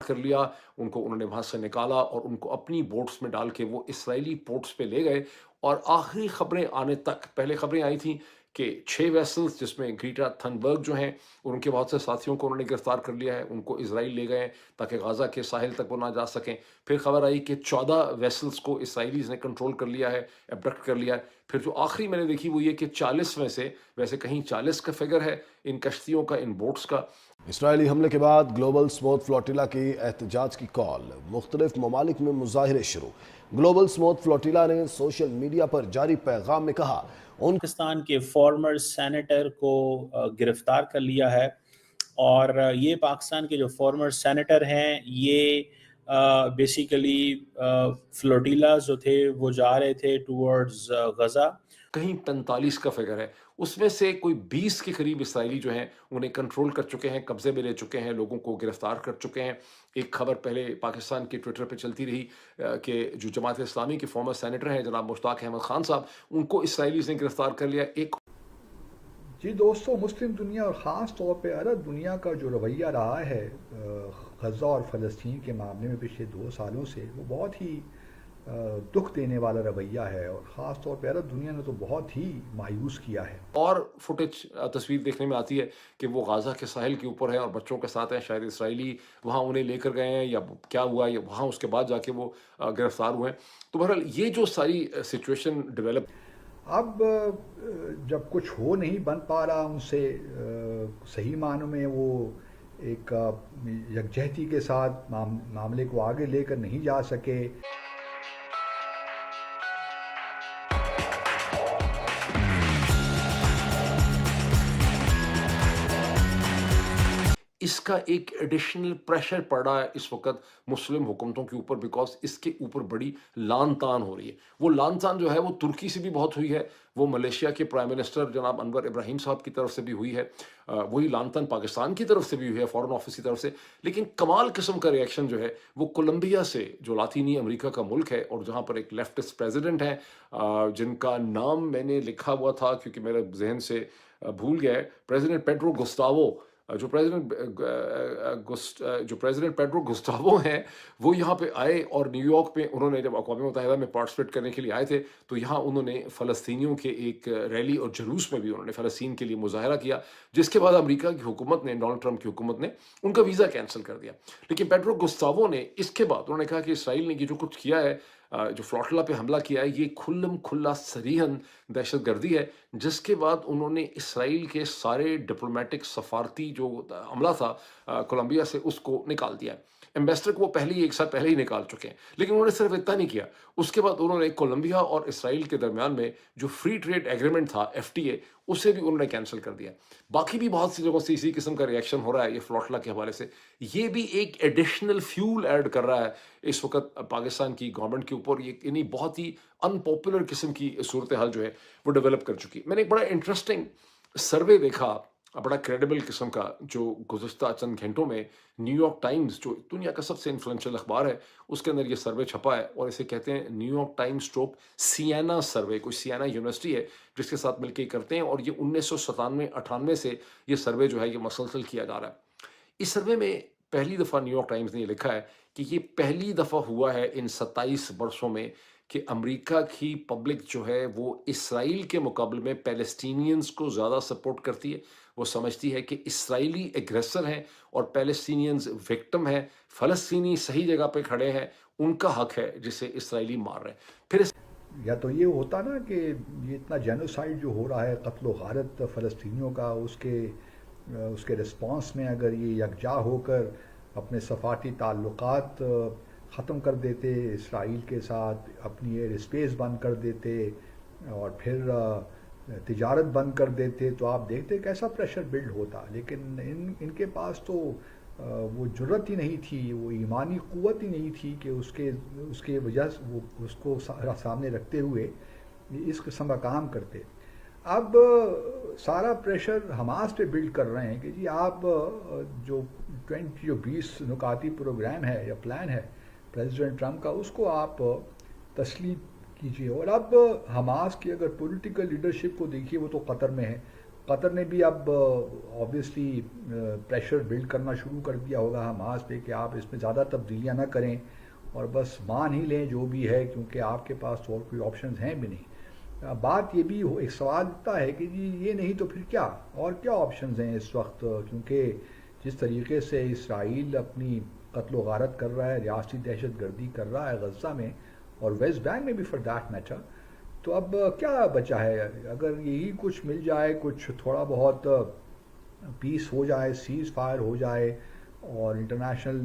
کر لیا، ان کو انہوں نے وہاں سے نکالا اور ان کو اپنی بوٹس میں ڈال کے وہ اسرائیلی پورٹس پہ لے گئے۔ اور آخری خبریں آنے تک، پہلے خبریں آئی تھیں کہ 6 ویسلز جس میں گریٹا تھنبرگ جو ہیں اور ان کے بہت سے ساتھیوں کو انہوں نے گرفتار کر لیا ہے، ان کو اسرائیل لے گئے ہیں تاکہ غزہ کے ساحل تک وہ نہ جا سکیں۔ پھر خبر آئی کہ 14 ویسلز کو اسرائیلیز نے کنٹرول کر لیا ہے، ایبڈکٹ کر لیا ہے۔ پھر جو آخری میں نے دیکھی وہ یہ کہ 40 میں سے، ویسے کہیں 40 کا فگر ہے ان کشتیوں کا، ان بوٹس کا۔ اسرائیلی حملے کے بعد گلوبل سموتھ فلوٹیلا کی احتجاج کی کال، مختلف ممالک میں مظاہرے شروع۔ گلوبل سموتھ فلوٹیلا نے سوشل میڈیا پر جاری پیغام میں کہا پاکستان کے فارمر سینیٹر کو گرفتار کر لیا ہے، اور یہ پاکستان کے جو فارمر سینیٹر ہیں یہ بیسیکلی فلوٹیلا جو تھے وہ جا رہے تھے ٹورڈز غزہ۔ کہیں 45 کا فگر ہے، اس میں سے کوئی 20 کے قریب اسرائیلی جو ہیں انہیں کنٹرول کر چکے ہیں، قبضے میں لے چکے ہیں، لوگوں کو گرفتار کر چکے ہیں۔ ایک خبر پہلے پاکستان کے ٹویٹر پہ چلتی رہی کہ جو جماعت اسلامی کے فارمر سینیٹر ہیں جناب مشتاق احمد خان صاحب، ان کو اسرائیلیز نے گرفتار کر لیا۔ ایک جی دوستو، مسلم دنیا اور خاص طور پہ عرب دنیا کا جو رویہ رہا ہے غزہ اور فلسطین کے معاملے میں پچھلے 2 سالوں سے، وہ بہت ہی دکھ دینے والا رویہ ہے، اور خاص طور پہ عرب دنیا نے تو بہت ہی مایوس کیا ہے۔ اور فوٹیج تصویر دیکھنے میں آتی ہے کہ وہ غازہ کے ساحل کے اوپر ہے اور بچوں کے ساتھ ہیں، شاید اسرائیلی وہاں انہیں لے کر گئے ہیں یا کیا ہوا، یا وہاں اس کے بعد جا کے وہ گرفتار ہوئے ہیں۔ تو بہرحال یہ جو ساری سچویشن ڈیولپ، اب جب کچھ ہو نہیں بن پا رہا ان سے، صحیح معنوں میں وہ ایک یکجہتی کے ساتھ معاملے کو آگے لے کر نہیں جا سکے۔ اس کا ایک ایڈیشنل پریشر پڑ رہا ہے اس وقت مسلم حکومتوں کے اوپر، بیکاز اس کے اوپر بڑی لان تان ہو رہی ہے۔ وہ لان تان جو ہے وہ ترکی سے بھی بہت ہوئی ہے، وہ ملیشیا کے پرائم منسٹر جناب انور ابراہیم صاحب کی طرف سے بھی ہوئی ہے، وہی لان تان پاکستان کی طرف سے بھی ہوئی ہے، فارن آفس کی طرف سے۔ لیکن کمال قسم کا ریئیکشن جو ہے وہ کولمبیا سے، جو لاطینی امریکہ کا ملک ہے اور جہاں پر ایک لیفٹسٹ پریزیڈنٹ ہیں جن کا نام میں نے لکھا ہوا تھا کیونکہ میرے ذہن سے بھول گیا ہے، پریزیڈنٹ پیڈرو گسٹاوو، جو پریزیڈنٹ پیڈرو گسٹاوو ہیں، وہ یہاں پہ آئے اور نیو یارک پہ انہوں نے جب اقوام متحدہ میں پارٹیسپیٹ کرنے کے لیے آئے تھے تو یہاں انہوں نے فلسطینیوں کے ایک ریلی اور جلوس میں بھی انہوں نے فلسطین کے لیے مظاہرہ کیا، جس کے بعد امریکہ کی حکومت نے، ڈونلڈ ٹرمپ کی حکومت نے ان کا ویزا کینسل کر دیا۔ لیکن پیڈرو گسٹاوو نے اس کے بعد انہوں نے کہا کہ اسرائیل نے یہ جو کچھ کیا ہے، جو فلوٹلا پہ حملہ کیا ہے، یہ کھلم کھلا صریحاً دہشت گردی ہے، جس کے بعد انہوں نے اسرائیل کے سارے ڈپلومیٹک سفارتی جو عملہ تھا کولمبیا سے اس کو نکال دیا ہے۔ ایمبیسڈر کو وہ ایک سال پہلے ہی نکال چکے ہیں، لیکن انہوں نے صرف اتنا نہیں کیا، اس کے بعد انہوں نے کولمبیا اور اسرائیل کے درمیان میں جو فری ٹریڈ ایگریمنٹ تھا FTA، اسے بھی انہوں نے کینسل کر دیا۔ باقی بھی بہت سی جگہوں سے اسی قسم کا ریئیکشن ہو رہا ہے یہ فلوٹلا کے حوالے سے۔ یہ بھی ایک ایڈیشنل فیول ایڈ کر رہا ہے اس وقت پاکستان کی گورنمنٹ کے اوپر، یہ یعنی بہت ہی ان پاپولر قسم کی صورتحال جو ہے وہ ڈیولپ کر چکی۔ میں نے ایک بڑا انٹرسٹنگ سروے دیکھا، بڑا کریڈیبل قسم کا، جو گزشتہ چند گھنٹوں میں نیو یارک ٹائمز، جو دنیا کا سب سے انفلوئنشل اخبار ہے، اس کے اندر یہ سروے چھپا ہے، اور اسے کہتے ہیں نیو یارک ٹائمز اسٹروک سیانا سروے۔ کوئی سیانا یونیورسٹی ہے جس کے ساتھ مل کے کرتے ہیں، اور یہ 1997-98 سے یہ سروے جو ہے یہ مسلسل کیا جا رہا ہے۔ اس سروے میں پہلی دفعہ نیو یارک ٹائمز نے یہ لکھا ہے کہ یہ پہلی دفعہ ہوا ہے ان 27 برسوں میں کہ امریکہ کی پبلک جو ہے وہ اسرائیل کے مقابلے میں پیلسٹینینز کو زیادہ سپورٹ کرتی ہے۔ وہ سمجھتی ہے کہ اسرائیلی ایگریسر ہیں اور پیلسٹینینز وکٹم ہیں، فلسطینی صحیح جگہ پہ کھڑے ہیں، ان کا حق ہے جسے اسرائیلی مار رہے ہیں۔ پھر یا تو یہ ہوتا نا کہ یہ اتنا جینوسائیڈ جو ہو رہا ہے، قتل و غارت فلسطینیوں کا، اس کے رسپانس میں اگر یہ یکجا ہو کر اپنے سفارتی تعلقات ختم کر دیتے اسرائیل کے ساتھ، اپنی ایئر اسپیس بند کر دیتے اور پھر تجارت بند کر دیتے، تو آپ دیکھتے کیسا پریشر بلڈ ہوتا۔ لیکن ان کے پاس تو وہ جرت ہی نہیں تھی، وہ ایمانی قوت ہی نہیں تھی کہ اس کے وجہ سے وہ اس کو سامنے رکھتے ہوئے اس قسم کا کام کرتے۔ اب سارا پریشر حماس پہ بلڈ کر رہے ہیں کہ جی آپ جو 20 نکاتی پروگرام ہے یا پلان ہے پریزیڈنٹ ٹرمپ کا، اس کو آپ تسلیم کیجیے۔ اور اب حماس کی اگر پولیٹیکل لیڈرشپ کو دیکھیے، وہ تو قطر میں ہے، قطر نے بھی اب آبویسلی پریشر بلڈ کرنا شروع کر دیا ہوگا حماس پہ کہ آپ اس میں زیادہ تبدیلیاں نہ کریں اور بس مان ہی لیں جو بھی ہے، کیونکہ آپ کے پاس تو اور کوئی آپشنز ہیں بھی نہیں۔ بات یہ بھی ایک سوال اٹھتا ہے کہ جی یہ نہیں تو پھر کیا، اور کیا آپشنز ہیں اس وقت، کیونکہ جس طریقے سے اسرائیل اپنی قتل و غارت کر رہا ہے، ریاستی دہشت گردی کر رہا ہے غزہ میں اور ویسٹ بینک میں بھی فار دیٹ میٹر، تو اب کیا بچا ہے؟ اگر یہی کچھ مل جائے، کچھ تھوڑا بہت پیس ہو جائے، سیز فائر ہو جائے اور انٹرنیشنل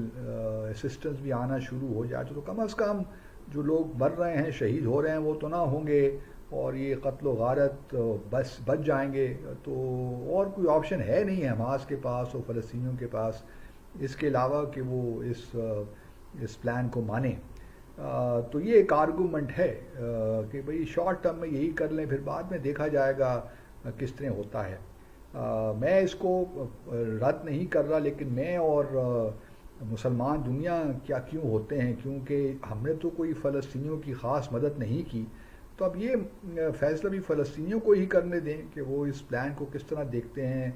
اسسٹنس بھی آنا شروع ہو جائے، تو کم از کم جو لوگ مر رہے ہیں، شہید ہو رہے ہیں، وہ تو نہ ہوں گے اور یہ قتل و غارت بس بچ جائیں گے۔ تو اور کوئی آپشن ہے نہیں ہے حماس کے پاس اور فلسطینیوں کے پاس اس کے علاوہ کہ وہ اس پلان کو مانیں۔ تو یہ ایک آرگومنٹ ہے کہ بھئی شارٹ ٹرم میں یہی کر لیں، پھر بعد میں دیکھا جائے گا کس طرح ہوتا ہے۔ میں اس کو رد نہیں کر رہا، لیکن میں اور مسلمان دنیا کیوں ہوتے ہیں، کیونکہ ہم نے تو کوئی فلسطینیوں کی خاص مدد نہیں کی، تو اب یہ فیصلہ بھی فلسطینیوں کو ہی کرنے دیں کہ وہ اس پلان کو کس طرح دیکھتے ہیں،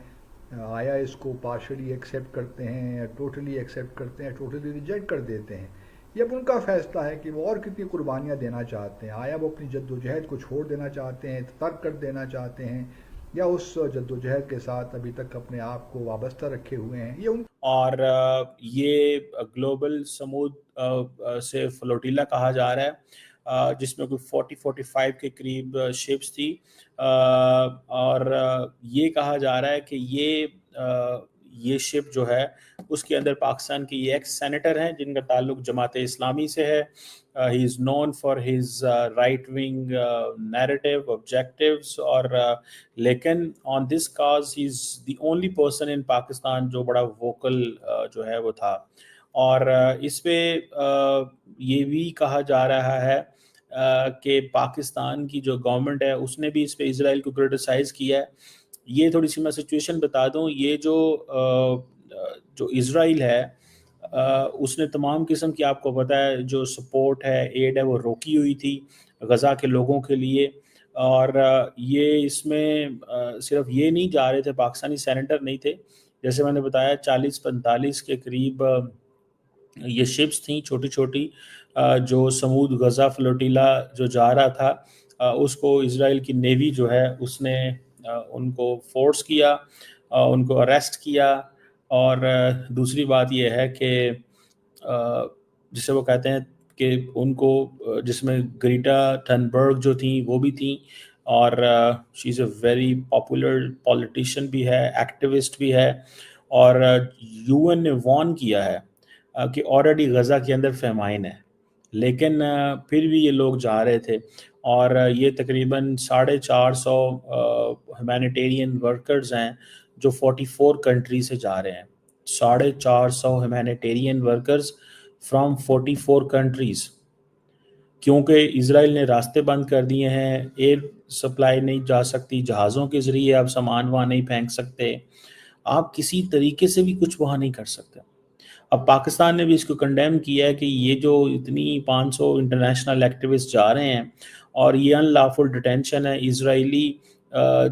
آیا اس کو پارشلی ایکسیپٹ کرتے ہیں، ٹوٹلی ایکسیپٹ کرتے ہیں، ٹوٹلی ریجیکٹ کر دیتے ہیں۔ یہ اب ان کا فیصلہ ہے کہ وہ اور کتنی قربانیاں دینا چاہتے ہیں، آیا وہ اپنی جد و جہد کو چھوڑ دینا چاہتے ہیں، ترک کر دینا چاہتے ہیں، یا اس جد و جہد کے ساتھ ابھی تک اپنے آپ کو وابستہ رکھے ہوئے ہیں۔ یہ ان اور یہ گلوبل سمود سے فلوٹیلا کہا جا رہا ہے، جس میں کوئی 45 کے قریب شپس تھی، اور یہ کہا جا رہا ہے کہ یہ شپ جو ہے اس کے اندر پاکستان کے یہ ایکس سینیٹر ہیں جن کا تعلق جماعت اسلامی سے ہے۔ He is known for his right wing narrative objectives, اور لیکن on this cause he is the only person in Pakistan جو بڑا ووکل جو ہے وہ تھا۔ اور اس پہ یہ بھی کہا جا رہا ہے کہ پاکستان کی جو گورنمنٹ ہے اس نے بھی اس پہ اسرائیل کو کرٹیسائز کیا ہے۔ یہ تھوڑی سی میں سچویشن بتا دوں، یہ جو اسرائیل ہے اس نے تمام قسم کی، آپ کو پتہ ہے، جو سپورٹ ہے، ایڈ ہے، وہ روکی ہوئی تھی غزہ کے لوگوں کے لیے۔ اور یہ اس میں صرف یہ نہیں جا رہے تھے، پاکستانی سینیٹر نہیں تھے، جیسے میں نے بتایا 40-45 کے قریب یہ شپس تھیں چھوٹی چھوٹی، جو سمود غزہ فلوٹیلا جو جا رہا تھا اس کو اسرائیل کی نیوی جو ہے اس نے ان کو فورس کیا، ان کو اریسٹ کیا۔ اور دوسری بات یہ ہے کہ جسے وہ کہتے ہیں کہ ان کو، جس میں گریٹا تھنبرگ جو تھیں وہ بھی تھیں، اور شی از اے ویری پاپولر پولیٹیشین بھی ہے، ایکٹیوسٹ بھی ہے، اور یو این نے وارن کیا ہے کہ آلریڈی غزہ کے اندر فیمائن ہے، لیکن پھر بھی یہ لوگ جا رہے تھے۔ اور یہ تقریباً 450 ہیومینیٹیرین ورکرز ہیں جو 44 کنٹری سے جا رہے ہیں، 450 ہیومینیٹیرین ورکرز فرام 44 کنٹریز، کیونکہ اسرائیل نے راستے بند کر دیے ہیں، ایئر سپلائی نہیں جا سکتی، جہازوں کے ذریعے آپ سامان وہاں نہیں پھینک سکتے، آپ کسی طریقے سے بھی کچھ وہاں نہیں کر سکتے۔ اب پاکستان نے بھی اس کو کنڈیم کیا ہے کہ یہ جو اتنی 500 انٹرنیشنل ایکٹیوسٹ جا رہے ہیں اور یہ ان لافل ڈیٹینشن ہے اسرائیلی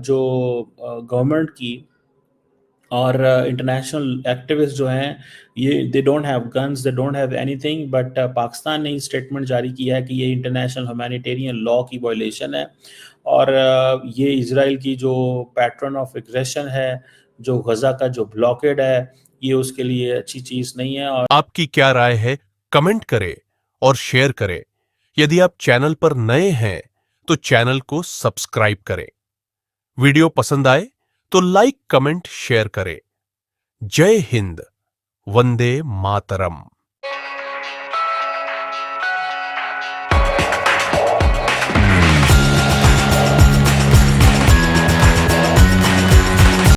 جو گورنمنٹ کی، اور انٹرنیشنل ایکٹیوسٹ جو ہیں یہ they don't have guns, they don't have any thing, but Pakistan نے اسٹیٹمنٹ جاری کیا ہے کہ یہ انٹرنیشنل ہیومینیٹیرین لاء کی وائلیشن ہے، اور یہ اسرائیل کی جو پیٹرن آف ایگریشن ہے، جو غزہ کا جو بلاکیڈ ہے، یہ اس کے لیے اچھی چیز نہیں ہے۔ اور آپ کی کیا رائے ہے؟ کمنٹ کریں اور شیئر کریں۔ یدی آپ چینل پر نئے ہیں تو چینل کو سبسکرائب کریں۔ ویڈیو پسند آئے تو لائک، کمنٹ، شیئر کریں۔ جے ہند، وندے ماترم۔